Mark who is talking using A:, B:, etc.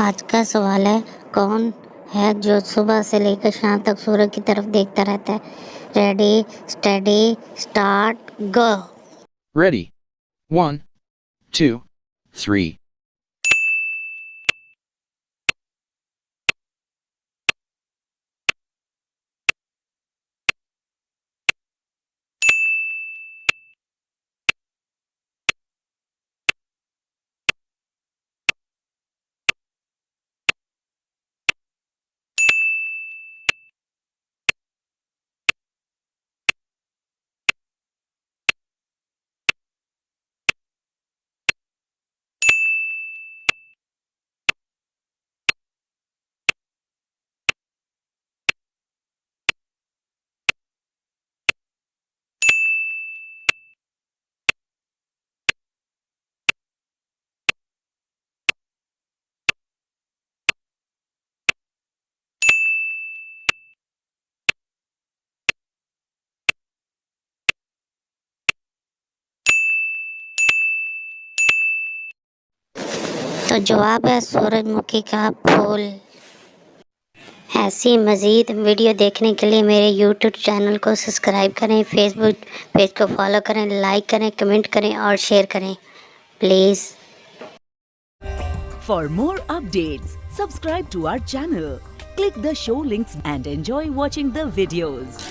A: आज का सवाल है, कौन है जो सुबह से लेकर शाम तक सूरज की तरफ देखता रहता है? रेडी, स्टडी, स्टार्ट, गो।
B: Ready. 1, 2, 3.
A: तो जवाब है सूरजमुखी का फूल। ऐसी मज़ीद वीडियो देखने के लिए मेरे यूट्यूब चैनल को सब्सक्राइब करें, फेसबुक पेज को फॉलो करें, लाइक करें, कमेंट करें और शेयर करें please.
C: For more updates, subscribe to our channel, click the show links and enjoy watching the videos.